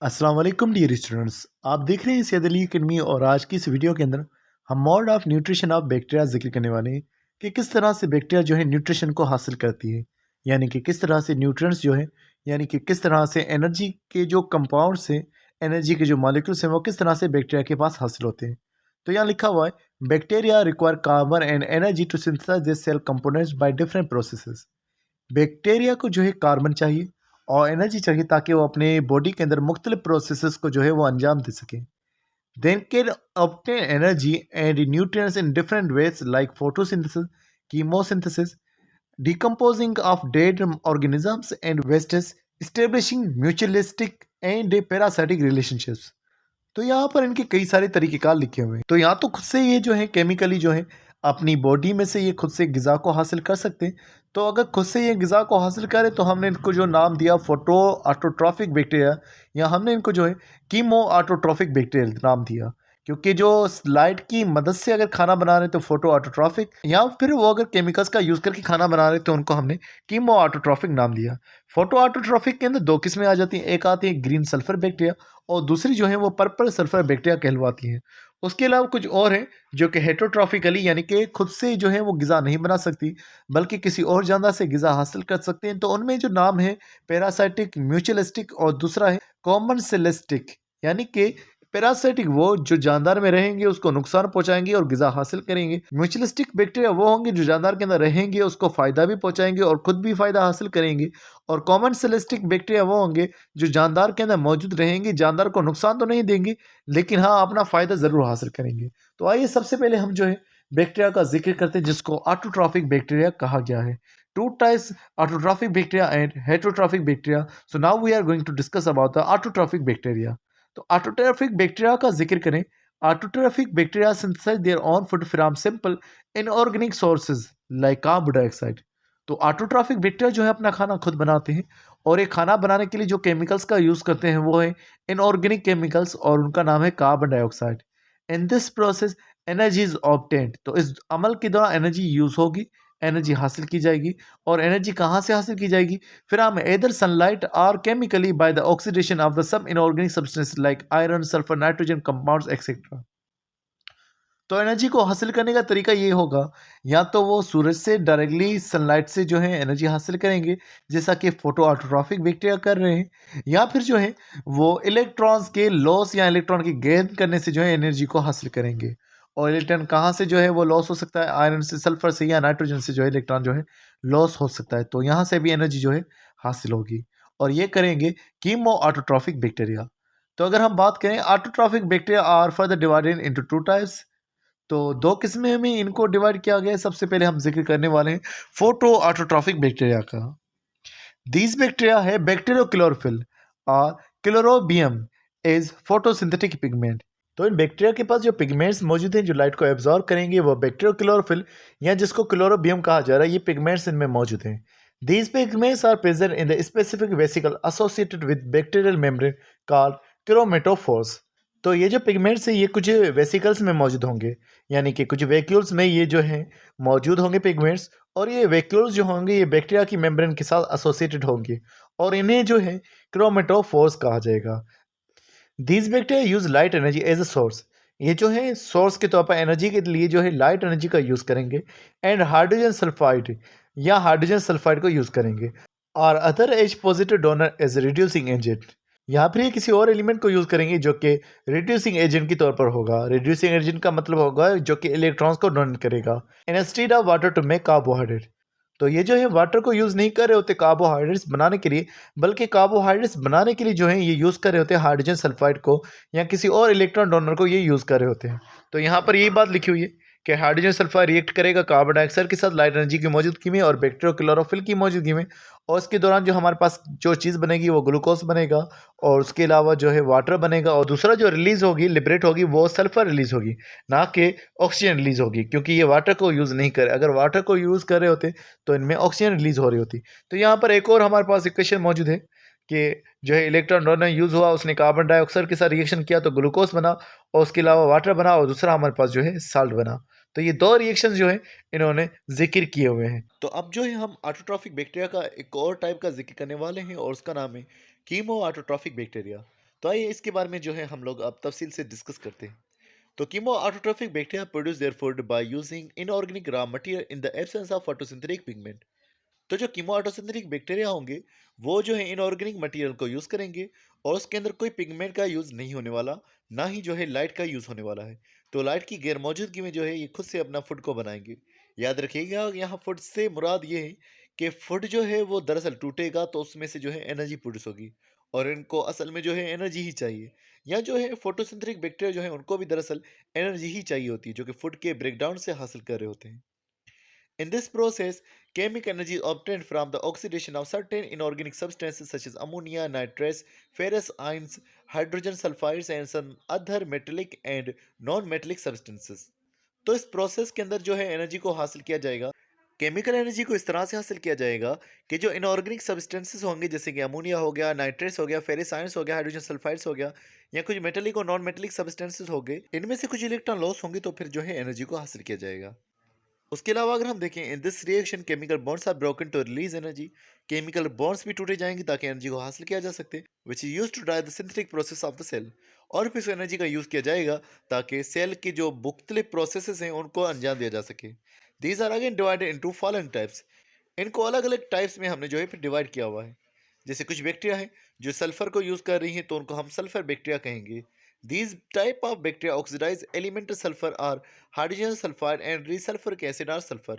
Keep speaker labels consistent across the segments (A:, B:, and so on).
A: अस्सलाम वालेकुम dear students. आप देख रहे हैं सैयद अली अकेडमी और आज की इस वीडियो के अंदर हम mode of nutrition of bacteria जिक्र करने वाले हैं कि किस तरह से बैक्टीरिया जो है न्यूट्रिशन को हासिल करती है, यानी कि किस तरह से न्यूट्रिएंट्स जो है, यानी कि किस तरह से एनर्जी के जो कंपाउंड्स हैं, एनर्जी के जो मॉलिक्यूल्स हैं वो किस तरह से बैक्टीरिया के पास हासिल होते हैं। तो यहाँ लिखा हुआ है, bacteria require carbon and energy to synthesize this cell components by different processes. Bacteria को जो है कार्बन चाहिए और एनर्जी चाहिए ताकि वो अपने बॉडी के अंदर मुख्तलिफ प्रोसेसेस को जो है वो अंजाम दे सके। Then can obtain energy and nutrients in different ways like photosynthesis, chemosynthesis, decomposing of dead organisms and wastes, establishing mutualistic and parasitic relationships। तो यहाँ पर इनके कई सारे तरीक़ेकार लिखे हुए हैं। तो यहाँ तो खुद से ये जो है केमिकली जो है अपनी बॉडी में से ये खुद से ग़िज़ा को हासिल कर सकते हैं। तो अगर खुद से ये ग़िज़ा को हासिल करें तो हमने इनको जो नाम दिया फोटो ऑटोट्रॉफिक बैक्टीरिया, या हमने इनको जो है कीमो ऑटोट्रॉफिक बैक्टीरिया नाम दिया, क्योंकि जो लाइट की मदद से अगर खाना बना रहे तो फोटो ऑटोट्रॉफिक, या फिर वो अगर केमिकल्स का यूज़ करके खाना बना रहे तो उनको हमने कीमो ऑटोट्रॉफिक नाम दिया। फोटो ऑटोट्रॉफिक के अंदर दो किस्में आ जाती हैं, एक आती है ग्रीन सल्फर बैक्टीरिया और दूसरी जो है वो पर्पल सल्फर बैक्टीरिया कहलवाती हैं। उसके अलावा कुछ और हैं जो कि हेटेरोट्रॉफिकली, यानी कि खुद से जो है वो ग़िज़ा नहीं बना सकती बल्कि किसी और जानदार से ग़िज़ा हासिल कर सकते हैं। तो उनमें जो नाम है पैरासाइटिक, म्यूचुअलिस्टिक और दूसरा है कॉमन सेलेस्टिक, यानी कि पैरासाइटिक वो जो जानदार में रहेंगे उसको नुकसान पहुंचाएंगे और ग़िज़ा हासिल करेंगे। म्यूचुअलिस्टिक बैक्टीरिया वो होंगे जो जानदार के अंदर रहेंगे, उसको फ़ायदा भी पहुंचाएंगे और खुद भी फ़ायदा हासिल करेंगे। और कॉमन सेलेस्टिक बैक्टीरिया वो होंगे जो जानदार के अंदर मौजूद रहेंगे, जानदार को नुकसान तो नहीं देंगे लेकिन हाँ अपना फ़ायदा ज़रूर हासिल करेंगे। तो आइए सबसे पहले हम जो है बैक्टीरिया का जिक्र करते हैं जिसको ऑटोट्रॉफिक बैक्टीरिया कहा गया है। Two types, autotrophic bacteria and heterotrophic bacteria. So now we are going to discuss about the autotrophic bacteria. तो ऑटोट्रॉफिक बैक्टीरिया का जिक्र करें। Autotrophic bacteria synthesize their own food from simple inorganic sources like carbon dioxide. तो autotrophic bacteria जो है अपना खाना खुद बनाते हैं और ये खाना बनाने के लिए जो केमिकल्स का यूज़ करते हैं वो है इनऑर्गेनिक केमिकल्स और उनका नाम है carbon dioxide. In this process energy is obtained. तो इस अमल के दौरान एनर्जी यूज़ होगी, एनर्जी हासिल की जाएगी। और एनर्जी कहाँ से हासिल की जाएगी? फिर हम इधर सनलाइट और chemically by the oxidation of the some inorganic substance like iron, sulphur, nitrogen compounds etcetera. तो एनर्जी को हासिल करने का तरीका ये होगा, या तो वो सूरज से डायरेक्टली सनलाइट से जो है एनर्जी हासिल करेंगे जैसा कि फोटो ऑटोट्रॉफिक बैक्टीरिया कर रहे हैं, या फिर जो है वो इलेक्ट्रॉन्स के लॉस या इलेक्ट्रॉन के गेन करने से जो है एनर्जी को हासिल करेंगे। और इलेक्ट्रॉन कहाँ से जो है वो लॉस हो सकता है? आयरन से, सल्फर से या नाइट्रोजन से जो है इलेक्ट्रॉन जो है लॉस हो सकता है। तो यहाँ से भी एनर्जी जो है हासिल होगी और ये करेंगे कीमो ऑटोट्रॉफिक बैक्टीरिया। तो अगर हम बात करें autotrophic bacteria are further divided into two types. तो दो किस्में में इनको डिवाइड किया गया है। सबसे पहले हम जिक्र करने वाले हैं फोटो ऑटोट्रॉफिक बैक्टीरिया का। दीज बैक्टीरिया है बैक्टीरियोक्लोरोफिल और क्लोरोबियम इज फोटोसिंथेटिक पिगमेंट। तो इन बैक्टीरिया के पास जो पिगमेंट्स मौजूद हैं जो लाइट को एब्जॉर्ब करेंगे वो बैक्टीरियोक्लोरोफिल या जिसको क्लोरोबियम कहा जा रहा है, ये पिगमेंट्स इनमें मौजूद हैं। These pigments are present in the specific vesicle associated with bacterial membrane called chromatophores. तो ये जो पिगमेंट्स हैं ये कुछ वेसिकल्स में मौजूद होंगे, यानी कि कुछ वैक्यूल्स में ये जो हैं मौजूद होंगे पिगमेंट्स। और ये वैक्यूल्स जो होंगे ये बैक्टीरिया की मेम्ब्रेन के साथ एसोसिएटेड होंगे और इन्हें जो है क्रोमेटोफोर्स कहा जाएगा। These bacteria use light energy as a source. ये जो है सोर्स के तौर पर एनर्जी के लिए जो है लाइट एनर्जी का यूज़ करेंगे एंड हाइड्रोजन सल्फाइड या हाइड्रोजन सल्फाइड को यूज़ करेंगे। और other H positive donor as reducing agent. यहाँ पर ये किसी और एलिमेंट को यूज़ करेंगे जो कि रिड्यूसिंग एजेंट के तौर पर होगा। रिड्यूसिंग एजेंट का मतलब होगा जो कि इलेक्ट्रॉन्स को डोनेट करेगा instead of water to make carbohydrate. तो ये जो है वाटर को यूज़ नहीं कर रहे होते कार्बोहाइड्रेट्स बनाने के लिए, बल्कि कार्बोहाइड्रेट्स बनाने के लिए जो है ये यूज़ कर रहे होते हैं हाइड्रोजन सल्फाइड को या किसी और इलेक्ट्रॉन डोनर को ये यूज़ कर रहे होते हैं। तो यहाँ पर यही बात लिखी हुई है कि हाइड्रोजन सल्फाइड रिएक्ट करेगा कार्बन डाइऑक्साइड के साथ लाइट एनर्जी की मौजूदगी में और बैक्टीरियोक्लोरोफिल की मौजूदगी में, और इसके दौरान जो हमारे पास जो चीज़ बनेगी वो ग्लूकोज बनेगा और उसके अलावा जो है वाटर बनेगा। और दूसरा जो रिलीज़ होगी, लिबरेट होगी, वो सल्फर रिलीज़ होगी, ना कि ऑक्सीजन रिलीज़ होगी, क्योंकि ये वाटर को यूज़ नहीं करे। अगर वाटर को यूज़ कर रहे होते तो इनमें ऑक्सीजन रिलीज़ हो रही होती। तो यहाँ पर एक और हमारे पास इक्वेशन मौजूद है कि जो है इलेक्ट्रॉन डोनर यूज़ हुआ, उसने कार्बन डाइऑक्साइड के साथ रिएक्शन किया तो ग्लूकोज बना और उसके अलावा वाटर बना और दूसरा हमारे पास जो है साल्ट बना। तो ये दो रिएक्शंस जो है इन्होंने जिक्र किए हुए हैं। तो अब जो है हम ऑटोट्रॉफिक बैक्टीरिया का एक और टाइप का जिक्र करने वाले हैं और उसका नाम है कीमो ऑटोट्रॉफिक बैक्टीरिया। तो आइए इसके बारे में जो है हम लोग अब तफसील से डिस्कस करते हैं। तो chemo autotrophic bacteria produce their food by using inorganic raw material in the absence of photosynthetic pigment. तो जो कीमोआटोसिंथेटिक बैक्टीरिया होंगे वो जो है इनऑर्गेनिक मटेरियल को यूज करेंगे और उसके अंदर कोई पिगमेंट का यूज नहीं होने वाला, ना ही जो है लाइट का यूज होने वाला है। तो लाइट की गैर मौजूदगी में जो है ये खुद से अपना फूड को बनाएंगे। याद रखिएगा यहाँ फूड से मुराद ये है कि फूड जो है वो दरअसल टूटेगा तो उसमें से जो है एनर्जी प्रोड्यूस होगी, और इनको असल में जो है एनर्जी ही चाहिए। या जो है फोटोसिंथेटिक बैक्टीरिया जो है उनको भी दरअसल एनर्जी ही चाहिए होती है जो कि फूड के ब्रेकडाउन से हासिल कर रहे होते हैं। In this process, chemical energy is obtained from the oxidation of certain inorganic substances such as ammonia, nitrates, ferrous ions, hydrogen sulfides and some other metallic and non-metallic substances. तो इस process के अंदर जो है एनर्जी को हासिल किया जाएगा। केमिकल एनर्जी को इस तरह से हासिल किया जाएगा कि जो इनऑर्गेनिक सब्सटेंसेस होंगे जैसे कि अमोनिया हो गया, नाइट्रेट्स हो गया, फेरस आयंस हो गया, हाइड्रोजन सल्फाइड्स हो गया, या कुछ मेटेलिक और नॉन मेटेलिक सब्सटेंसेस हो गए, इनमें से कुछ इलेक्ट्रॉन लॉस होंगे तो फिर जो है एनर्जी को हासिल किया जाएगा। उसके अलावा अगर हम देखें in this reaction chemical bonds are broken to release energy. Chemical bonds भी टूटे जाएंगे ताकि एनर्जी को हासिल किया जा सके, which is used to drive the synthetic process of the cell. और फिर इस एनर्जी का यूज किया जाएगा ताकि सेल की जो मुख्तलिफ प्रोसेसेस हैं उनको अंजाम दिया जा सके। These are again divided into following types. इनको अलग अलग टाइप्स में हमने जो है फिर डिवाइड किया हुआ है। जैसे कुछ बैक्टीरिया हैं जो सल्फर को यूज कर रही हैं तो उनको हम सल्फर बैक्टीरिया कहेंगे। These type of bacteria oxidize elemental sulfur or hydrogen sulfide and resulfuric acid or sulfur।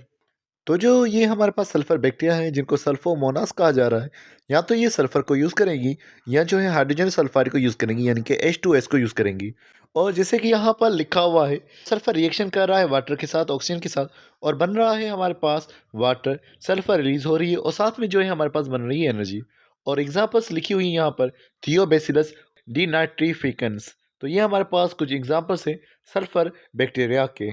A: तो जो ये हमारे पास सल्फर बैक्टीरिया हैं जिनको सल्फोमोनास कहा जा रहा है, या तो ये सल्फर को यूज़ करेंगी या जो है हाइड्रोजन सल्फाइड को यूज़ करेंगी यानी कि H2S को यूज़ करेंगी। और जैसे कि यहाँ पर लिखा हुआ है, सल्फर रिएक्शन कर रहा है वाटर के साथ, ऑक्सीजन के साथ, और बन रहा है हमारे पास वाटर, सल्फर रिलीज हो रही है और साथ में जो है हमारे पास बन रही है एनर्जी। और एग्जाम्पल्स लिखी हुई हैं यहाँ पर, थियोबैसिलस डिनाइट्रिफिकेंस। तो ये हमारे पास कुछ एग्जाम्पल्स हैं सल्फर बैक्टीरिया के।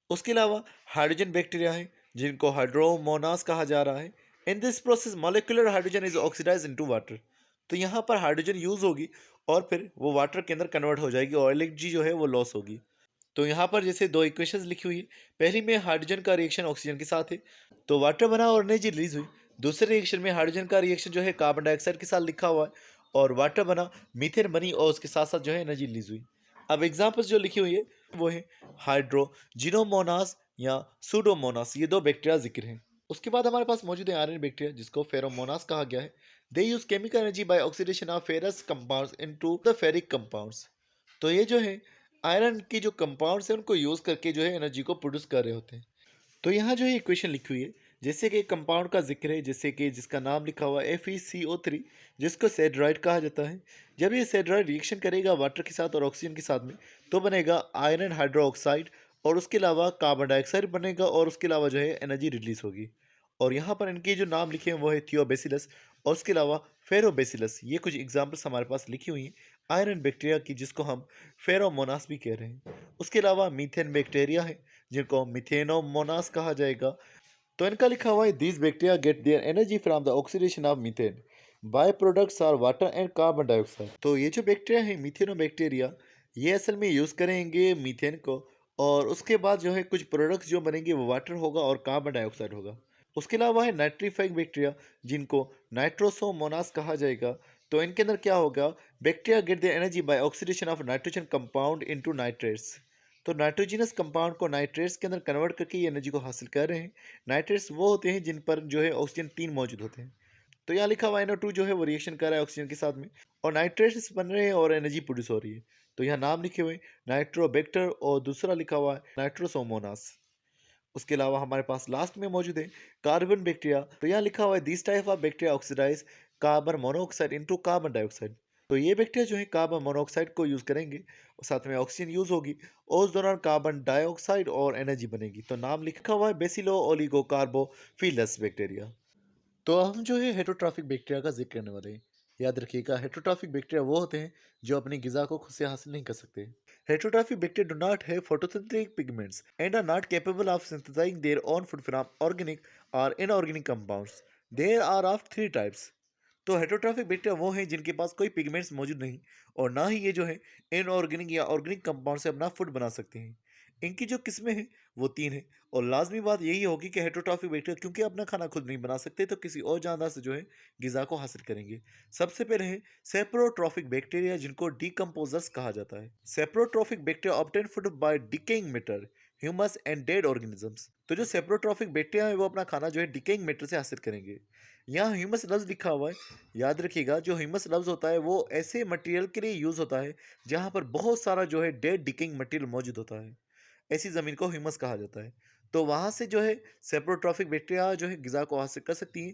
A: उसके अलावा हाइड्रोजन बैक्टीरिया है जिनको हाइड्रोमोनास कहा जा रहा है। In this process molecular hydrogen is oxidize into water. तो यहाँ पर हाइड्रोजन यूज होगी और फिर वो वाटर के अंदर कन्वर्ट हो जाएगी और एनर्जी जो है वो लॉस होगी। तो यहाँ पर जैसे दो इक्वेशंस लिखी हुई है, पहली में हाइड्रोजन का रिएक्शन ऑक्सीजन के साथ है तो वाटर बना और एनर्जी रिलीज हुई। दूसरे रिएक्शन में हाइड्रोजन का रिएक्शन जो है कार्बन डाइऑक्साइड के साथ लिखा हुआ है और वाटर बना, मीथेन बनी और उसके साथ साथ जो है एनर्जी रिलीज हुई। अब एग्जाम्पल्स जो लिखी हुई है वो है हाइड्रोजिनोमोनास या सूडोमोनास, ये दो बैक्टीरिया जिक्र हैं। उसके बाद हमारे पास मौजूद है आयरन बैक्टीरिया जिसको फेरोमोनास कहा गया है। They use chemical energy by oxidation of ferrous compounds into the ferric compounds. तो ये जो है आयरन की जो कंपाउंड्स हैं उनको यूज करके जो है एनर्जी को प्रोड्यूस कर रहे होते हैं। तो यहाँ जो है इक्वेशन लिखी हुई है, जैसे कि एक कंपाउंड का जिक्र है जैसे कि जिसका नाम लिखा हुआ है FeCO3, जिसको सेड्राइड कहा जाता है। जब ये सेड्राइड रिएक्शन करेगा वाटर के साथ और ऑक्सीजन के साथ में तो बनेगा आयरन हाइड्रोक्साइड, और उसके अलावा कार्बन डाइऑक्साइड बनेगा और उसके अलावा जो है एनर्जी रिलीज होगी। और यहाँ पर इनके जो नाम लिखे हैं वो है थियोबैसिलस और उसके अलावा फेरोबैसिलस। ये कुछ एग्जाम्पल्स हमारे पास लिखी हुई हैं आयरन बैक्टीरिया की जिसको हम फेरोमोनास भी कह रहे हैं। उसके अलावा मीथेन बैक्टीरिया है जिनको मिथेनोमोनास कहा जाएगा। तो इनका लिखा हुआ है these bacteria get their energy from the oxidation of methane. By products are water and carbon dioxide. तो ये जो बैक्टीरिया है मिथेनो बैक्टीरिया, ये असल में यूज़ करेंगे मीथेन को, और उसके बाद जो है कुछ प्रोडक्ट्स जो बनेंगे वो वाटर होगा और कार्बन डाइऑक्साइड होगा। उसके अलावा है नाइट्रीफाइंग बैक्टीरिया जिनको नाइट्रोसोमोनास कहा जाएगा। तो इनके अंदर क्या होगा, bacteria get the energy by oxidation of nitrogen compound into nitrates. तो नाइट्रोजिनस कंपाउंड को नाइट्रेट्स के अंदर कन्वर्ट करके ये एनर्जी को हासिल कर रहे हैं। नाइट्रेट्स वो होते हैं जिन पर जो है ऑक्सीजन 3 मौजूद होते हैं। तो यहाँ लिखा हुआ NO2 जो है वो रिएक्शन कर रहा है ऑक्सीजन के साथ में और नाइट्रेट्स बन रहे हैं और एनर्जी प्रोड्यूस हो रही है। तो यहाँ नाम लिखे हुए नाइट्रोबैक्टर और दूसरा लिखा हुआ है नाइट्रोसोमोनास। उसके अलावा हमारे पास लास्ट में मौजूद है कार्बन बैक्टीरिया। तो यहाँ लिखा हुआ है this type of bacteria oxidize carbon monoxide into carbon dioxide. तो ये बैक्टीरिया जो है कार्बन मोनोऑक्साइड को यूज करेंगे और साथ में ऑक्सीजन यूज होगी और उस दौरान कार्बन डाइऑक्साइड और एनर्जी बनेगी। तो नाम लिखा हुआ है बेसिलो ओलिगो कार्बोफिलस बैक्टीरिया। तो अब हम जो है हेटरोट्रॉफिक बैक्टीरिया का जिक्र करने वाले हैं। याद रखिएगा हेटरोट्रॉफिक बैक्टीरिया वो होते हैं जो अपनी गिजा को खुद से हासिल नहीं कर सकते। Heterotrophic bacteria do not have photosynthetic pigments and are not capable of synthesizing their own food from organic और inorganic compounds. There are of 3 types. तो हेटरोट्रॉफिक बैक्टीरिया वो हैं जिनके पास कोई पिगमेंट्स मौजूद नहीं और ना ही ये जो है इनऑर्गेनिक या ऑर्गेनिक कंपाउंड से अपना फूड बना सकते हैं। इनकी जो किस्में हैं वो 3 हैं और लाज़मी बात यही होगी कि हेटेरोट्रॉफिक बैक्टीरिया क्योंकि अपना खाना खुद नहीं बना सकते तो किसी और जानदार से जो है ग़िज़ा को हासिल करेंगे। सबसे पहले है सेप्रोट्रॉफिक बैक्टीरिया जिनको डिकम्पोज़र्स कहा जाता है। Saprotrophic bacteria obtain food by decaying matter, humus and dead organisms. तो जो सेप्रोट्रॉफिक बैक्टीरिया है वो अपना खाना जो है डिकेइंग मैटर से हासिल करेंगे। यहाँ ह्यूमस लफ्ज़ लिखा हुआ है, याद रखिएगा जो ह्यूमस लफ्ज़ होता है वो ऐसे मटेरियल के लिए यूज़ होता है जहाँ पर बहुत सारा जो है डेड डिकेइंग मटेरियल मौजूद होता है। ऐसी ज़मीन को ह्यूमस कहा जाता है। तो वहाँ से जो है सेप्रोट्रॉफिक बैक्टीरिया जो है ग़िज़ा को हासिल कर सकती हैं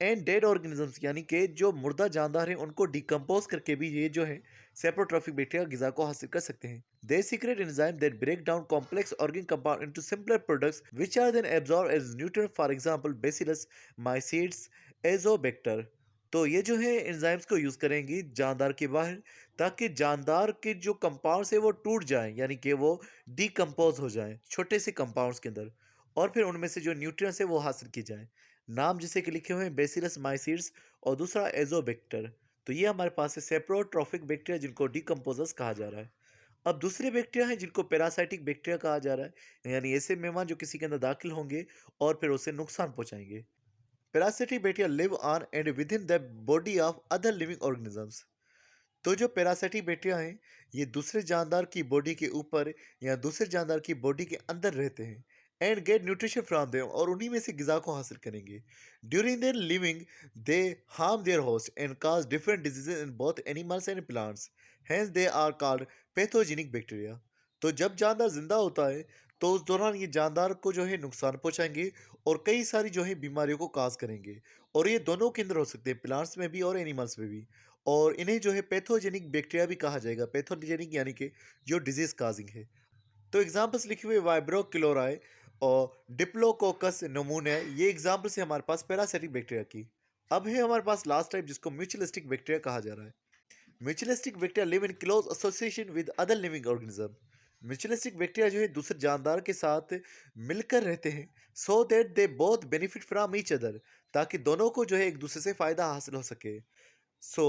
A: एंड डेड ऑर्गेनिजम्स यानी कि जो मुर्दा जानदार हैं उनको डिकम्पोज करके भी ये जो है सेप्रोट्रॉफिक बैक्टीरिया ग़िज़ा को हासिल कर सकते हैं। They secrete enzyme that break down complex organic compound into simpler products which are then absorb as nutrient for example Bacillus, mycoides, Azotobacter. तो ये जो है एंजाइम्स को यूज़ करेंगी जानदार के बाहर ताकि जानदार के जो कंपाउंड्स है वो टूट जाएं यानी कि वो डिकम्पोज हो जाएं छोटे से कंपाउंड्स के अंदर और फिर उनमें से जो न्यूट्रिएंट्स है वो हासिल की जाएं। नाम जैसे कि लिखे हुए हैं बेसिलस, माइसीड्स और दूसरा एज़ोबैक्टर। तो ये हमारे पास है सेप्रोट्रॉफिक बैक्टीरिया जिनको डिकम्पोजर्स कहा जा रहा है। अब दूसरे बैक्टीरिया हैं जिनको पैरासाइटिक बैक्टीरिया कहा जा रहा है यानी ऐसे मेहमान जो किसी के अंदर दाखिल होंगे और फिर उसे नुकसान पहुंचाएंगे। Parasitic bacteria live on and with in the body of other living organisms. तो जो पैरासिटिक बैक्टीरिया हैं ये दूसरे जानदार की बॉडी के ऊपर या दूसरे जानदार की बॉडी के अंदर रहते हैं and get nutrition from them और उन्हीं में से ग़िज़ा को हासिल करेंगे। During their living they harm their host and cause different diseases in both animals and plants, hence they are called pathogenic bacteria. तो जब जानदार जिंदा होता है तो उस दौरान ये जानदार को जो है नुकसान पहुंचाएंगे और कई सारी जो है बीमारियों को काज करेंगे और ये दोनों के अंदर हो सकते हैं, प्लांट्स में भी और एनिमल्स में भी। और इन्हें जो है पैथोजेनिक बैक्टीरिया भी कहा जाएगा। पैथोजेनिक यानी कि जो डिजीज काजिंग है। तो एग्जांपल्स लिखे हुए वाइब्रो क्लोराई और डिप्लोकोकस नमूने, ये एग्जांपल्स है हमारे पास पैरासिटिक बैक्टीरिया की। अब है हमारे पास लास्ट टाइप जिसको म्यूचुअलिस्टिक बैक्टीरिया कहा जा रहा है। Mutualistic bacteria live in close association with other living organism. Mutualistic bacteria जो है दूसरे जानदार के साथ मिलकर रहते हैं so that they both benefit from each other, ताकि दोनों को जो है एक दूसरे से फायदा हासिल हो सके। So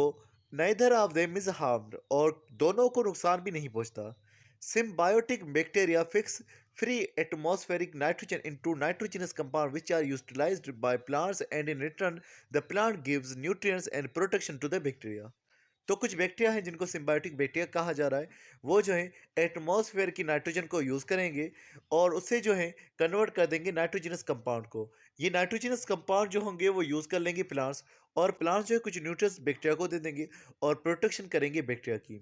A: neither of them is harmed और दोनों को नुकसान भी नहीं पहुंचता। Symbiotic bacteria fix free atmospheric nitrogen into nitrogenous compound which are utilized by plants and in return the plant gives nutrients and protection to the bacteria. तो कुछ bacteria हैं जिनको सिम्बायोटिक बैक्टीरिया कहा जा रहा है, वो जो है एटमॉस्फेयर की नाइट्रोजन को यूज़ करेंगे और उससे जो है कन्वर्ट कर देंगे नाइट्रोजनस कंपाउंड को। ये नाइट्रोजनस कंपाउंड जो होंगे वो यूज़ कर लेंगे प्लांट्स और प्लांट्स जो है कुछ न्यूट्रिएंट्स बैक्टीरिया को दे देंगे और प्रोटेक्शन करेंगे बैक्टीरिया की।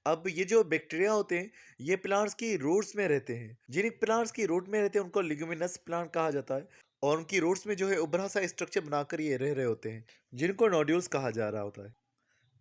A: अब ये जो बैक्टीरिया होते हैं ये प्लांट्स की रूट्स में रहते हैं। जिन प्लांट्स की रूट में रहते हैं उनको लिग्यूमिनस प्लांट कहा जाता है और उनकी रूट्स में जो है उभरा सा स्ट्रक्चर बनाकर ये रह रहे होते हैं जिनको नोड्यूल्स कहा जा रहा होता है।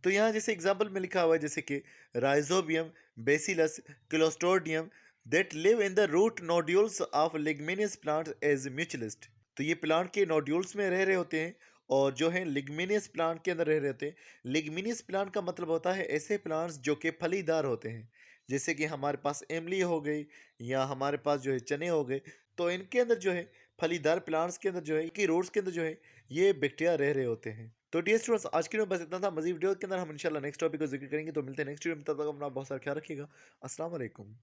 A: तो यहाँ जैसे एग्जाम्पल में लिखा हुआ है जैसे कि Rhizobium, Bacillus, Clostridium that live in the root nodules of leguminous plants as mutualist. तो ये प्लांट के नोड्यूल्स में रह रहे होते हैं और जो है लिग्मिनियस प्लांट के अंदर रह रहे होते हैं। लिग्मिनियस प्लांट का मतलब होता है ऐसे प्लांट्स जो कि फलीदार होते हैं, जैसे कि हमारे पास इमली हो गई या हमारे पास जो है चने हो गए। तो इनके अंदर जो है फलीदार प्लांट्स के अंदर जो है इनकी रूट्स के अंदर जो है ये बैक्टीरिया रह रहे होते हैं। तो डियर स्टूडेंट्स आज के लिए बस इतना था। मजीद वीडियो के अंदर हम इंशाल्लाह नेक्स्ट टॉपिक को जिक्र करेंगे। तो मिलते हैं नेक्स्ट वीडियो में, तब तक अपना बहुत सारा ख्याल रखिएगा। अस्सलाम वालेकुम।